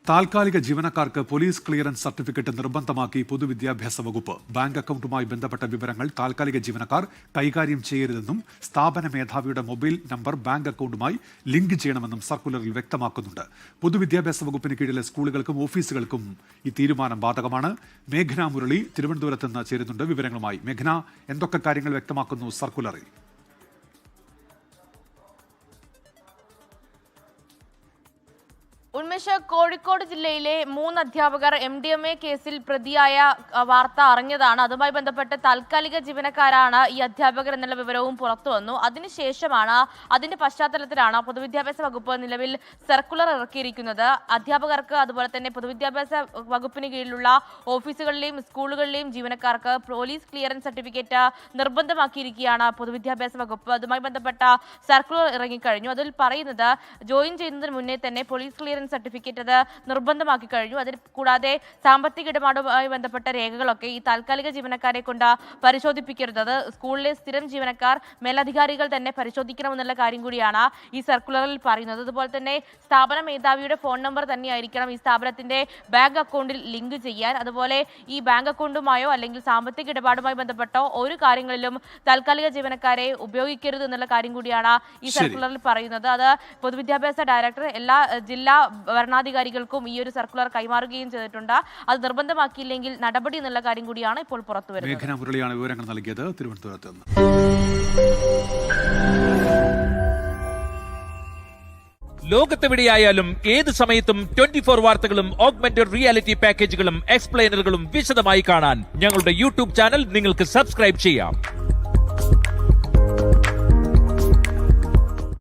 താൽക്കാലിക ജീവനക്കാർക്ക് police clearance certificate നിർബന്ധമാക്കി പൊതുവിദ്യാഭ്യാസ വകുപ്പ്. ബാങ്ക് അക്കൌണ്ടുമായി ബന്ധപ്പെട്ട വിവരങ്ങൾ താൽക്കാലിക ജീവനക്കാർ കൈകാര്യം ചെയ്യരുതെന്നും സ്ഥാപന മേധാവിയുടെ മൊബൈൽ നമ്പർ ബാങ്ക് അക്കൌണ്ടുമായി ലിങ്ക് ചെയ്യണമെന്നും സർക്കുലറിൽ വ്യക്തമാക്കുന്നുണ്ട്. പൊതുവിദ്യാഭ്യാസ വകുപ്പിന് കീഴിലെ സ്കൂളുകൾക്കും ഓഫീസുകൾക്കും ഈ തീരുമാനം ബാധകമാണ്. മേഘന മുരളി തിരുവനന്തപുരത്ത് നിന്ന് ചേരുന്നുണ്ട് വിവരങ്ങളുമായി. മേഘന, എന്തൊക്കെ കാര്യങ്ങൾ വ്യക്തമാക്കുന്നു സർക്കുലറിൽ? ഉന്മേഷ്, കോഴിക്കോട് ജില്ലയിലെ 3 അധ്യാപകർ MDMA കേസിൽ പ്രതിയായ വാർത്ത അറിഞ്ഞതാണ്. അതുമായി ബന്ധപ്പെട്ട് താൽക്കാലിക ജീവനക്കാരാണ് ഈ അധ്യാപകർ എന്നുള്ള വിവരവും പുറത്തു വന്നു. അതിനുശേഷമാണ്, അതിന്റെ പശ്ചാത്തലത്തിലാണ് പൊതുവിദ്യാഭ്യാസ വകുപ്പ് നിലവിൽ സർക്കുലർ ഇറക്കിയിരിക്കുന്നത്. അധ്യാപകർക്ക് അതുപോലെ തന്നെ പൊതുവിദ്യാഭ്യാസ വകുപ്പിന് കീഴിലുള്ള ഓഫീസുകളിലെയും സ്കൂളുകളിലെയും ജീവനക്കാർക്ക് പോലീസ് ക്ലിയറൻസ് സർട്ടിഫിക്കറ്റ് നിർബന്ധമാക്കിയിരിക്കുകയാണ് പൊതുവിദ്യാഭ്യാസ വകുപ്പ്. അതുമായി ബന്ധപ്പെട്ട സർക്കുലർ ഇറങ്ങിക്കഴിഞ്ഞു. അതിൽ പറയുന്നത്, ജോയിൻ ചെയ്യുന്നതിന് മുന്നേ തന്നെ പോലീസ് ക്ലിയറൻസ് സർട്ടിഫിക്കറ്റ് അത് നിർബന്ധമാക്കി കഴിഞ്ഞു. അതിൽ കൂടാതെ സാമ്പത്തിക ഇടപാടുമായി ബന്ധപ്പെട്ട രേഖകളൊക്കെ ഈ താൽക്കാലിക ജീവനക്കാരെ കൊണ്ട് പരിശോധിപ്പിക്കരുത്. അത് സ്കൂളിലെ സ്ഥിരം ജീവനക്കാർ, മേലധികാരികൾ തന്നെ പരിശോധിക്കണമെന്നുള്ള കാര്യം കൂടിയാണ് ഈ സർക്കുലറിൽ പറയുന്നത്. അതുപോലെ തന്നെ സ്ഥാപന മേധാവിയുടെ ഫോൺ നമ്പർ തന്നെയായിരിക്കണം ഈ സ്ഥാപനത്തിന്റെ ബാങ്ക് അക്കൗണ്ടിൽ ലിങ്ക് ചെയ്യാൻ. അതുപോലെ ഈ ബാങ്ക് അക്കൗണ്ടുമായോ അല്ലെങ്കിൽ സാമ്പത്തിക ഇടപാടുമായി ബന്ധപ്പെട്ടോ ഒരു കാര്യങ്ങളിലും താൽക്കാലിക ജീവനക്കാരെ ഉപയോഗിക്കരുത് എന്നുള്ള കാര്യം കൂടിയാണ് ഈ സർക്കുലറിൽ പറയുന്നത്. അത് പൊതുവിദ്യാഭ്യാസ ഡയറക്ടർ എല്ലാ ജില്ലാ ഭരണാധികാരികൾക്കും ഈ ഒരു സർക്കുലർ കൈമാറുകയും ചെയ്തിട്ടുണ്ട്. അത് നിർബന്ധമാക്കിയില്ലെങ്കിൽ നടപടി എന്നുള്ള കാര്യം കൂടിയാണ് ഇപ്പോൾ പുറത്തുവരുന്നത്. മേഘന മുരളിയാണ് വിവരങ്ങൾ നൽകിയത് തിരുവനന്തപുരത്ത് നിന്ന്. ലോകത്തെവിടെയായാലും ഏത് സമയത്തും 24 വാർത്തകളും ഓഗ്മെന്റഡ് റിയാലിറ്റി പാക്കേജുകളും എക്സ്പ്ലെയിനറുകളും വിശദമായി കാണാൻ ഞങ്ങളുടെ യൂട്യൂബ് ചാനൽ നിങ്ങൾക്ക് സബ്സ്ക്രൈബ് ചെയ്യാം.